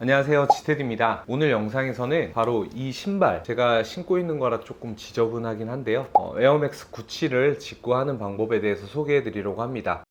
안녕하세요, 지테드입니다. 오늘 영상에서는 바로 이 신발, 제가 신고 있는 거라 조금 지저분하긴 한데요, 에어맥스 97을 직구하는 방법에 대해서 소개해 드리려고 합니다.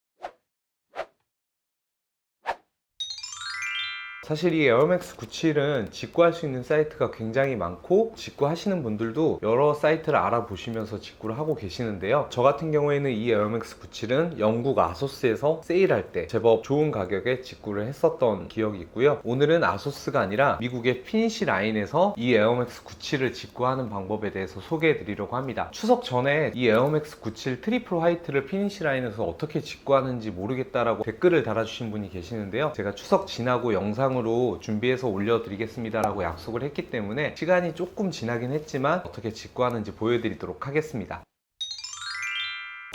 사실 이 에어맥스 97은 직구할 수 있는 사이트가 굉장히 많고, 직구하시는 분들도 여러 사이트를 알아보시면서 직구를 하고 계시는데요, 저 같은 경우에는 이 에어맥스 97은 영국 아소스에서 세일할 때 제법 좋은 가격에 직구를 했었던 기억이 있고요. 오늘은 아소스가 아니라 미국의 피니시 라인에서 이 에어맥스 97을 직구하는 방법에 대해서 소개해 드리려고 합니다. 추석 전에 이 에어맥스 97 트리플 화이트를 피니시 라인에서 어떻게 직구하는지 모르겠다라고 댓글을 달아주신 분이 계시는데요, 제가 추석 지나고 영상으로 준비해서 올려드리겠습니다 라고 약속을 했기 때문에 시간이 조금 지나긴 했지만 어떻게 직구하는지 보여드리도록 하겠습니다.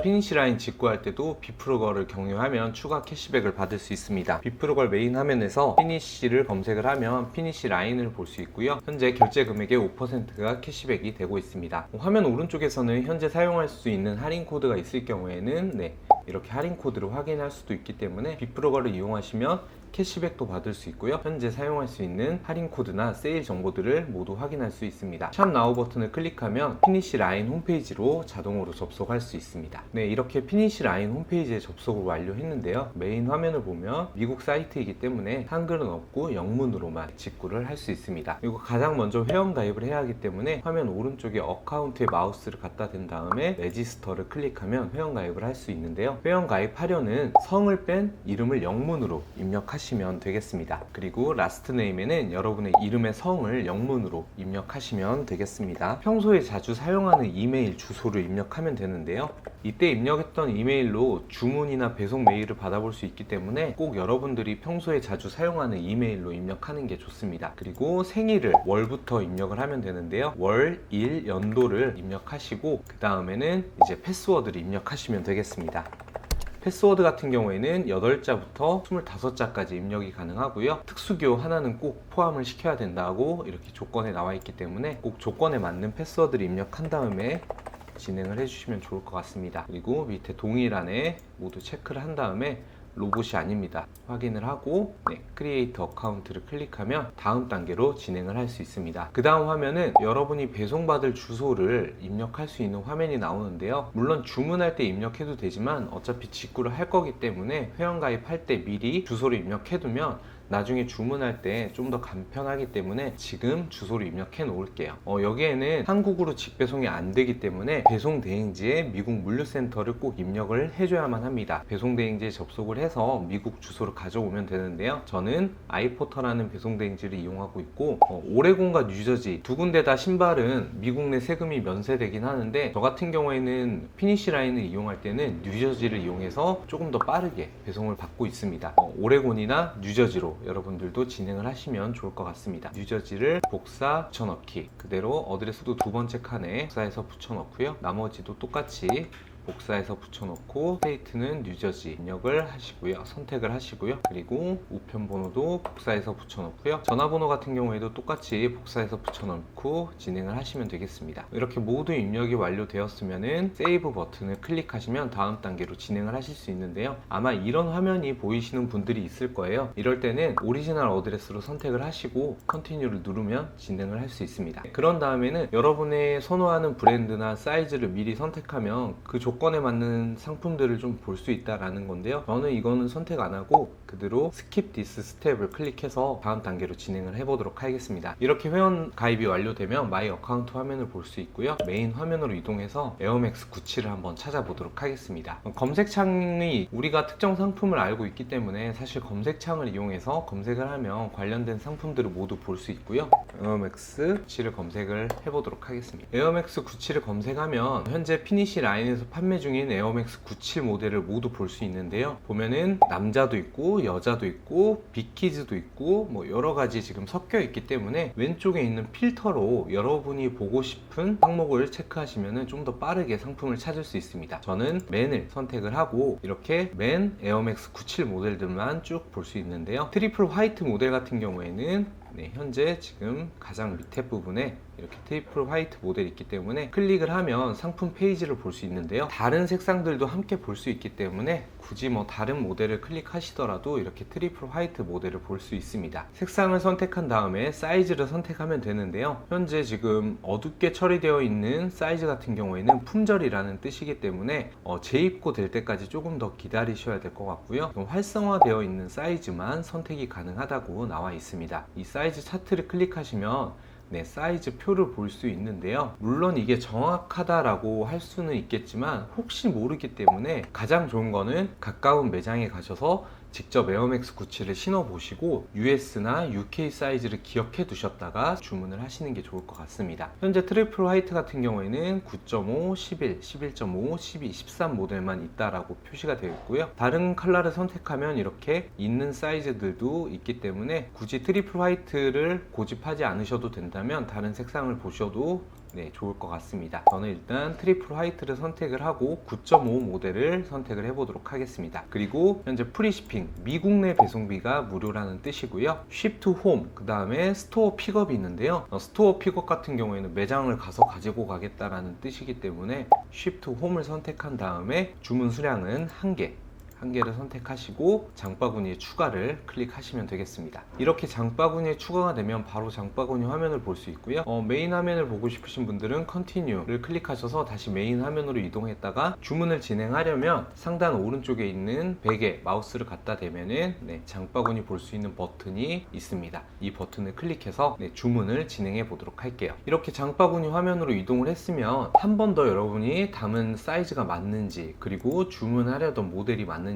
피니시 라인 직구할 때도 비프로걸을 경유하면 추가 캐시백을 받을 수 있습니다. 비프로걸 메인 화면에서 피니시를 검색을 하면 피니시 라인을 볼 수 있고요, 현재 결제 금액의 5%가 캐시백이 되고 있습니다. 화면 오른쪽에서는 현재 사용할 수 있는 할인 코드가 있을 경우에는 이렇게 할인 코드를 확인할 수도 있기 때문에 비프로걸을 이용하시면 캐시백도 받을 수 있고요, 현재 사용할 수 있는 할인 코드나 세일 정보들을 모두 확인할 수 있습니다. 샵 나우 버튼을 클릭하면 피니시 라인 홈페이지로 자동으로 접속할 수 있습니다. 이렇게 피니시 라인 홈페이지에 접속을 완료했는데요, 메인 화면을 보면 미국 사이트이기 때문에 한글은 없고 영문으로만 직구를 할 수 있습니다. 그리고 가장 먼저 회원 가입을 해야 하기 때문에 화면 오른쪽에 어카운트에 마우스를 갖다 댄 다음에 레지스터를 클릭하면 회원 가입을 할 수 있는데요, 회원 가입하려는 성을 뺀 이름을 영문으로 입력하시면 되겠습니다. 그리고 라스트 네임에는 여러분의 이름의 성을 영문으로 입력하시면 되겠습니다. 평소에 자주 사용하는 이메일 주소를 입력하면 되는데요, 이때 입력했던 이메일로 주문이나 배송 메일을 받아볼 수 있기 때문에 꼭 여러분들이 평소에 자주 사용하는 이메일로 입력하는 게 좋습니다. 그리고 생일을 월부터 입력을 하면 되는데요, 월, 일, 연도를 입력하시고 그 다음에는 이제 패스워드를 입력하시면 되겠습니다. 패스워드 같은 경우에는 8자부터 25자까지 입력이 가능하고요, 특수기호 하나는 꼭 포함을 시켜야 된다고 이렇게 조건에 나와 있기 때문에 꼭 조건에 맞는 패스워드를 입력한 다음에 진행을 해주시면 좋을 것 같습니다. 그리고 밑에 동일안에 모두 체크를 한 다음에 로봇이 아닙니다 확인을 하고 크리에이트 어카운트를 클릭하면 다음 단계로 진행을 할 수 있습니다. 그 다음 화면은 여러분이 배송받을 주소를 입력할 수 있는 화면이 나오는데요, 물론 주문할 때 입력해도 되지만 어차피 직구를 할 거기 때문에 회원가입할 때 미리 주소를 입력해 두면 나중에 주문할 때 좀 더 간편하기 때문에 지금 주소를 입력해 놓을게요. 여기에는 한국으로 직배송이 안 되기 때문에 배송 대행지에 미국 물류센터를 꼭 입력을 해줘야만 합니다. 배송 대행지에 접속을 해서 미국 주소를 가져오면 되는데요, 저는 아이포터라는 배송 대행지를 이용하고 있고, 오레곤과 뉴저지 두 군데 다 신발은 미국 내 세금이 면세되긴 하는데, 저 같은 경우에는 피니시 라인을 이용할 때는 뉴저지를 이용해서 조금 더 빠르게 배송을 받고 있습니다. 오레곤이나 뉴저지로 여러분들도 진행을 하시면 좋을 것 같습니다. 뉴저지를 복사 붙여넣기, 그대로 어드레스도 두 번째 칸에 복사해서 붙여넣고요, 나머지도 똑같이 복사해서 붙여놓고 스테이트는 뉴저지 입력을 하시고요, 선택을 하시고요, 그리고 우편번호도 복사해서 붙여놓고요, 전화번호 같은 경우에도 똑같이 복사해서 붙여넣고 진행을 하시면 되겠습니다. 이렇게 모두 입력이 완료되었으면은 세이브 버튼을 클릭하시면 다음 단계로 진행을 하실 수 있는데요, 아마 이런 화면이 보이시는 분들이 있을 거예요. 이럴 때는 오리지널 어드레스로 선택을 하시고 컨티뉴를 누르면 진행을 할 수 있습니다. 그런 다음에는 여러분의 선호하는 브랜드나 사이즈를 미리 선택하면 그 조건에 맞는 상품들을 좀 볼 수 있다라는 건데요, 저는 이거는 선택 안 하고 그대로 스킵 디스 스텝을 클릭해서 다음 단계로 진행을 해보도록 하겠습니다. 이렇게 회원 가입이 완료되면 마이 어카운트 화면을 볼 수 있고요, 메인 화면으로 이동해서 에어맥스 97을 한번 찾아보도록 하겠습니다. 검색창이 우리가 특정 상품을 알고 있기 때문에 사실 검색창을 이용해서 검색을 하면 관련된 상품들을 모두 볼 수 있고요, 에어맥스 97을 검색을 해보도록 하겠습니다. 에어맥스 97을 검색하면 현재 피니시 라인에서 판매 중인 에어맥스 97 모델을 모두 볼 수 있는데요, 보면은 남자도 있고 여자도 있고 빅키즈도 있고 여러 가지 지금 섞여 있기 때문에 왼쪽에 있는 필터로 여러분이 보고 싶은 항목을 체크하시면 좀 더 빠르게 상품을 찾을 수 있습니다. 저는 맨을 선택을 하고 이렇게 맨 에어맥스 97 모델들만 쭉 볼 수 있는데요, 트리플 화이트 모델 같은 경우에는 네, 현재 지금 가장 밑에 부분에 이렇게 트리플 화이트 모델이 있기 때문에 클릭을 하면 상품 페이지를 볼 수 있는데요. 다른 색상들도 함께 볼 수 있기 때문에 굳이 뭐 다른 모델을 클릭하시더라도 이렇게 트리플 화이트 모델을 볼 수 있습니다. 색상을 선택한 다음에 사이즈를 선택하면 되는데요. 현재 지금 어둡게 처리되어 있는 사이즈 같은 경우에는 품절이라는 뜻이기 때문에 재입고 될 때까지 조금 더 기다리셔야 될 것 같고요. 활성화되어 있는 사이즈만 선택이 가능하다고 나와 있습니다. 이 사이즈 차트를 클릭하시면 네, 사이즈 표를 볼 수 있는데요. 물론 이게 정확하다라고 할 수는 있겠지만 혹시 모르기 때문에 가장 좋은 거는 가까운 매장에 가셔서 직접 에어맥스 97을 신어보시고 US나 UK 사이즈를 기억해 두셨다가 주문을 하시는 게 좋을 것 같습니다. 현재 트리플 화이트 같은 경우에는 9.5, 11, 11.5, 12, 13 모델만 있다라고 표시가 되어 있고요. 다른 컬러를 선택하면 이렇게 있는 사이즈들도 있기 때문에 굳이 트리플 화이트를 고집하지 않으셔도 된다면 다른 색상을 보셔도 네, 좋을 것 같습니다. 저는 일단 트리플 화이트를 선택을 하고 9.5 모델을 선택을 해보도록 하겠습니다. 그리고 현재 프리시핑, 미국 내 배송비가 무료라는 뜻이고요. Ship to Home, 그 다음에 스토어 픽업이 있는데요. 스토어 픽업 같은 경우에는 매장을 가서 가지고 가겠다라는 뜻이기 때문에 Ship to Home을 선택한 다음에 주문 수량은 1개, 한 개를 선택하시고 장바구니에 추가를 클릭하시면 되겠습니다. 이렇게 장바구니에 추가가 되면 바로 장바구니 화면을 볼 수 있고요. 메인 화면을 보고 싶으신 분들은 Continue를 클릭하셔서 다시 메인 화면으로 이동했다가 주문을 진행하려면 상단 오른쪽에 있는 베개 마우스를 갖다 대면은 네, 장바구니 볼 수 있는 버튼이 있습니다. 이 버튼을 클릭해서 네, 주문을 진행해 보도록 할게요. 이렇게 장바구니 화면으로 이동을 했으면 한 번 더 여러분이 담은 사이즈가 맞는지, 그리고 주문하려던 모델이 맞는지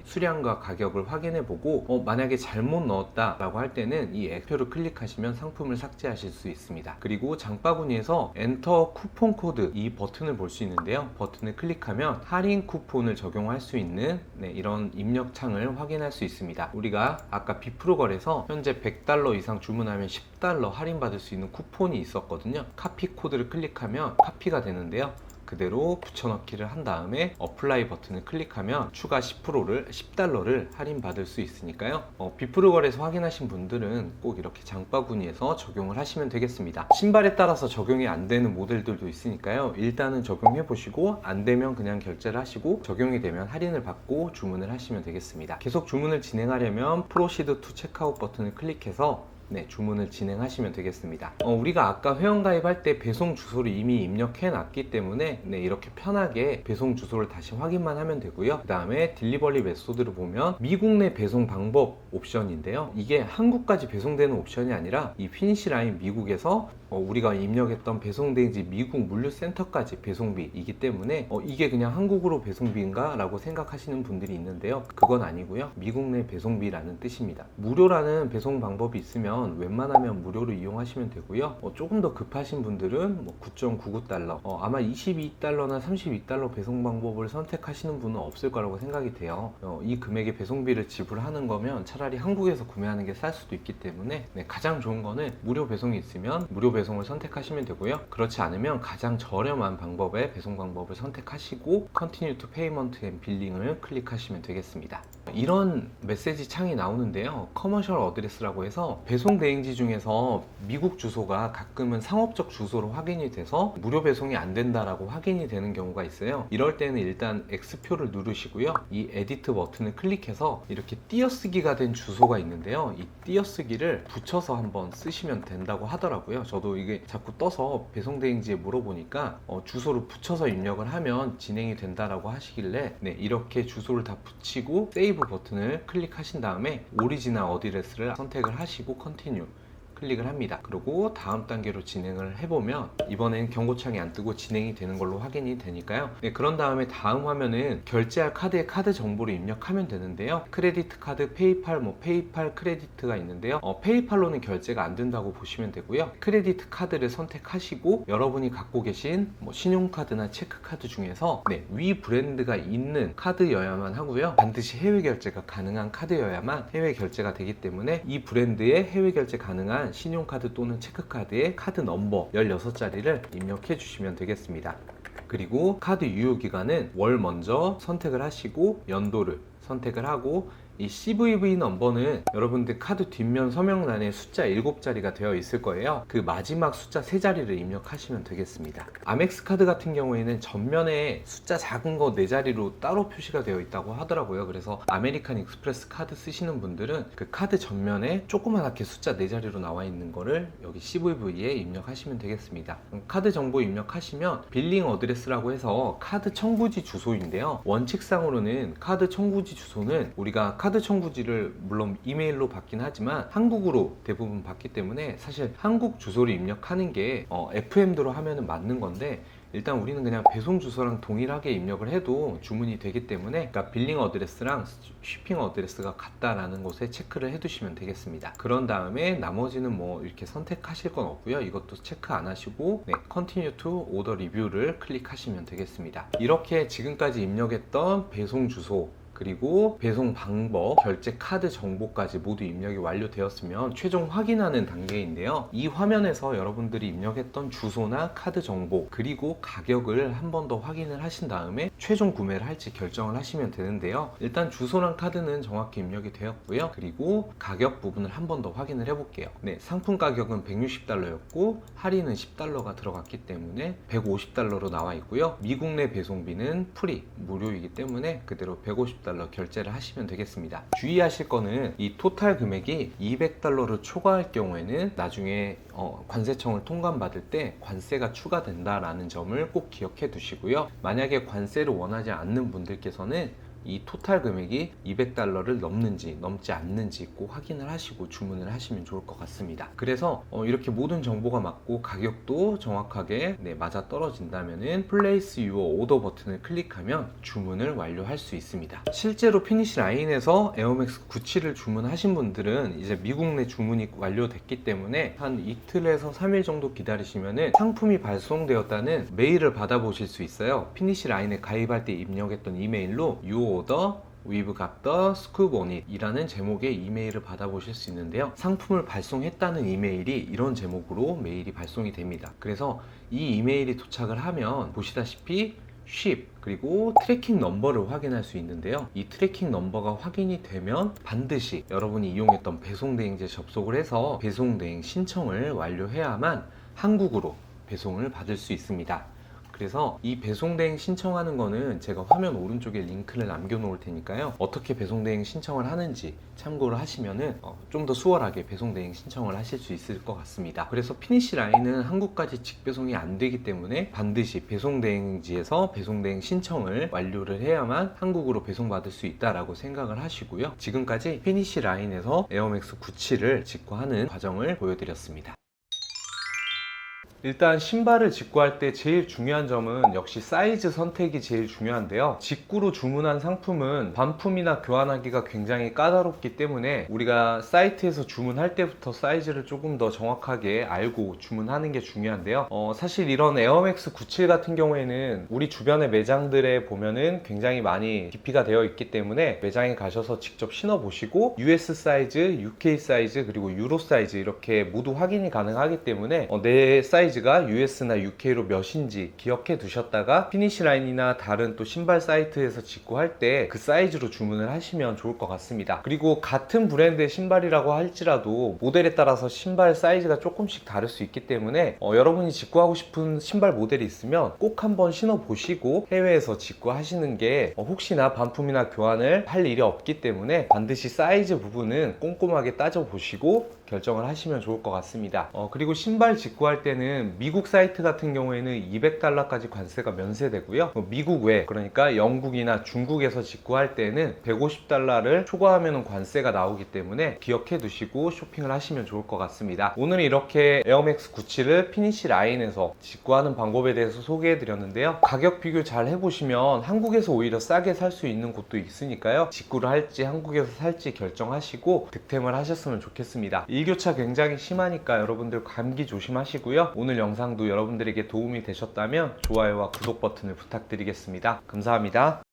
수량과 가격을 확인해 보고 만약에 잘못 넣었다 라고 할 때는 이 X표를 클릭하시면 상품을 삭제하실 수 있습니다. 그리고 장바구니에서 엔터 쿠폰 코드 이 버튼을 볼 수 있는데요. 버튼을 클릭하면 할인 쿠폰을 적용할 수 있는 네, 이런 입력 창을 확인할 수 있습니다. 우리가 아까 비프로걸에서 현재 $100 이상 주문하면 $10 할인받을 수 있는 쿠폰이 있었거든요. 카피 코드를 클릭하면 카피가 되는데요. 그대로 붙여넣기를 한 다음에 어플라이 버튼을 클릭하면 추가 10%를 할인받을 수 있으니까요. 비프로걸에서 확인하신 분들은 꼭 이렇게 장바구니에서 적용을 하시면 되겠습니다. 신발에 따라서 적용이 안 되는 모델들도 있으니까요. 일단은 적용해 보시고 안 되면 그냥 결제를 하시고 적용이 되면 할인을 받고 주문을 하시면 되겠습니다. 계속 주문을 진행하려면 프로시드 투 체크아웃 버튼을 클릭해서 네, 주문을 진행하시면 되겠습니다. 우리가 아까 회원가입할 때 배송 주소를 이미 입력해 놨기 때문에 네, 이렇게 편하게 배송 주소를 다시 확인만 하면 되고요. 그 다음에 딜리버리 메소드를 보면 미국 내 배송 방법 옵션인데요. 이게 한국까지 배송되는 옵션이 아니라 이 피니시라인 미국에서 우리가 입력했던 배송대행지 미국 물류센터까지 배송비이기 때문에 이게 그냥 한국으로 배송비인가 라고 생각하시는 분들이 있는데요. 그건 아니고요. 미국 내 배송비라는 뜻입니다. 무료라는 배송 방법이 있으면 웬만하면 무료로 이용하시면 되고요. 조금 더 급하신 분들은 $9.99 아마 $22나 $32 배송 방법을 선택하시는 분은 없을 거라고 생각이 돼요. 이 금액의 배송비를 지불하는 거면 차라리 한국에서 구매하는 게 쌀 수도 있기 때문에 네, 가장 좋은 거는 무료 배송이 있으면 무료 배송을 선택하시면 되고요. 그렇지 않으면 가장 저렴한 방법의 배송 방법을 선택하시고 Continue to Payment and Billing을 클릭하시면 되겠습니다. 이런 메시지 창이 나오는데요. 커머셜 어드레스라고 해서 배송 대행지 중에서 미국 주소가 가끔은 상업적 주소로 확인이 돼서 무료 배송이 안 된다라고 확인이 되는 경우가 있어요. 이럴 때는 일단 X표를 누르시고요. 이 에디트 버튼을 클릭해서 이렇게 띄어쓰기가 된 주소가 있는데요. 이 띄어쓰기를 붙여서 한번 쓰시면 된다고 하더라고요. 저도 이게 자꾸 떠서 배송 대행지에 물어보니까 주소를 붙여서 입력을 하면 진행이 된다라고 하시길래 네, 이렇게 주소를 다 붙이고 세이브 버튼을 클릭하신 다음에 오리지널 어드레스를 선택을 하시고 컨티뉴 클릭을 합니다. 그리고 다음 단계로 진행을 해보면 이번엔 경고창이 안 뜨고 진행이 되는 걸로 확인이 되니까요. 네, 그런 다음에 다음 화면은 결제할 카드의 카드 정보를 입력하면 되는데요. 크레디트 카드, 페이팔, 페이팔 크레디트가 있는데요. 페이팔로는 결제가 안 된다고 보시면 되고요. 크레디트 카드를 선택하시고 여러분이 갖고 계신 신용카드나 체크카드 중에서 네, 위 브랜드가 있는 카드여야만 하고요. 반드시 해외 결제가 가능한 카드여야만 해외 결제가 되기 때문에 이 브랜드의 해외 결제 가능한 신용카드 또는 체크카드의 카드 넘버 16자리를 입력해 주시면 되겠습니다. 그리고 카드 유효기간은 월 먼저 선택을 하시고 연도를 선택을 하고 이 CVV 넘버는 여러분들 카드 뒷면 서명란에 숫자 7자리가 되어 있을 거예요. 그 마지막 숫자 3자리를 입력하시면 되겠습니다. 아멕스 카드 같은 경우에는 전면에 숫자 작은 거 4자리로 따로 표시가 되어 있다고 하더라고요. 그래서 아메리칸 익스프레스 카드 쓰시는 분들은 그 카드 전면에 조그맣게 숫자 4자리로 나와 있는 거를 여기 CVV에 입력하시면 되겠습니다. 카드 정보 입력하시면 빌링 어드레스라고 해서 카드 청구지 주소인데요. 원칙상으로는 카드 청구지 주소는 우리가 카드 청구지를 물론 이메일로 받긴 하지만 한국으로 대부분 받기 때문에 사실 한국 주소를 입력하는 게 FM대로 하면은 맞는 건데, 일단 우리는 그냥 배송 주소랑 동일하게 입력을 해도 주문이 되기 때문에, 그러니까 빌링 어드레스랑 쉬핑 어드레스가 같다라는 곳에 체크를 해두시면 되겠습니다. 그런 다음에 나머지는 뭐 이렇게 선택하실 건 없고요. 이것도 체크 안 하시고 Continue to Order Review를 클릭하시면 되겠습니다. 이렇게 지금까지 입력했던 배송 주소, 그리고 배송 방법, 결제 카드 정보까지 모두 입력이 완료되었으면 최종 확인하는 단계인데요. 이 화면에서 여러분들이 입력했던 주소나 카드 정보, 그리고 가격을 한 번 더 확인을 하신 다음에 최종 구매를 할지 결정을 하시면 되는데요. 일단 주소랑 카드는 정확히 입력이 되었고요. 그리고 가격 부분을 한 번 더 확인을 해볼게요. 상품 가격은 160달러였고 할인은 10달러가 들어갔기 때문에 150달러로 나와 있고요. 미국 내 배송비는 프리, 무료이기 때문에 그대로 150달러 결제를 하시면 되겠습니다. 주의하실 거는 이 토탈 금액이 200달러를 초과할 경우에는 나중에 관세청을 통관받을 때 관세가 추가된다라는 점을 꼭 기억해 두시고요. 만약에 관세를 원하지 않는 분들께서는 이 토탈 금액이 200달러를 넘는지 넘지 않는지 꼭 확인을 하시고 주문을 하시면 좋을 것 같습니다. 그래서 이렇게 모든 정보가 맞고 가격도 정확하게 맞아 떨어진다면은 Place Your Order 버튼을 클릭하면 주문을 완료할 수 있습니다. 실제로 피니시 라인에서 에어맥스 97을 주문하신 분들은 이제 미국 내 주문이 완료됐기 때문에 한 이틀에서 3일 정도 기다리시면은 상품이 발송되었다는 메일을 받아보실 수 있어요. 피니시 라인에 가입할 때 입력했던 이메일로 Order We've got the scoop on it 이라는 제목의 이메일을 받아보실 수 있는데요. 상품을 발송했다는 이메일이 이런 제목으로 메일이 발송이 됩니다. 그래서 이 이메일이 도착을 하면 보시다시피 ship 그리고 트래킹 넘버를 확인할 수 있는데요. 이 트래킹 넘버가 확인이 되면 반드시 여러분이 이용했던 배송대행지에 접속을 해서 배송대행 신청을 완료해야만 한국으로 배송을 받을 수 있습니다. 그래서 이 배송대행 신청하는 거는 제가 화면 오른쪽에 링크를 남겨 놓을 테니까요. 어떻게 배송대행 신청을 하는지 참고를 하시면은 좀 더 수월하게 배송대행 신청을 하실 수 있을 것 같습니다. 그래서 피니시 라인은 한국까지 직배송이 안 되기 때문에 반드시 배송대행지에서 배송대행 신청을 완료를 해야만 한국으로 배송받을 수 있다라고 생각을 하시고요. 지금까지 피니시 라인에서 에어맥스 97을 직구하는 과정을 보여드렸습니다. 일단 신발을 직구할 때 제일 중요한 점은 역시 사이즈 선택이 제일 중요한데요. 직구로 주문한 상품은 반품이나 교환하기가 굉장히 까다롭기 때문에 우리가 사이트에서 주문할 때부터 사이즈를 조금 더 정확하게 알고 주문하는 게 중요한데요. 사실 이런 에어맥스 97 같은 경우에는 우리 주변의 매장들에 보면은 굉장히 많이 DP가 되어 있기 때문에 매장에 가셔서 직접 신어보시고 US 사이즈, UK 사이즈, 그리고 유로 사이즈 이렇게 모두 확인이 가능하기 때문에 내 사이즈가 US나 UK로 몇인지 기억해 두셨다가 피니시 라인이나 다른 또 신발 사이트에서 직구할 때 그 사이즈로 주문을 하시면 좋을 것 같습니다. 그리고 같은 브랜드의 신발이라고 할지라도 모델에 따라서 신발 사이즈가 조금씩 다를 수 있기 때문에 여러분이 직구하고 싶은 신발 모델이 있으면 꼭 한번 신어보시고 해외에서 직구하시는 게 혹시나 반품이나 교환을 할 일이 없기 때문에 반드시 사이즈 부분은 꼼꼼하게 따져보시고 결정을 하시면 좋을 것 같습니다. 그리고 신발 직구할 때는 미국 사이트 같은 경우에는 200달러까지 관세가 면세되고요. 미국 외, 그러니까 영국이나 중국에서 직구할 때는 150달러를 초과하면 관세가 나오기 때문에 기억해 두시고 쇼핑을 하시면 좋을 것 같습니다. 오늘 이렇게 에어맥스 97을 피니시 라인에서 직구하는 방법에 대해서 소개해 드렸는데요. 가격 비교 잘 해보시면 한국에서 오히려 싸게 살 수 있는 곳도 있으니까요. 직구를 할지 한국에서 살지 결정하시고 득템을 하셨으면 좋겠습니다. 일교차 굉장히 심하니까 여러분들 감기 조심하시고요. 오늘 영상도 여러분들에게 도움이 되셨다면 좋아요와 구독 버튼을 부탁드리겠습니다. 감사합니다.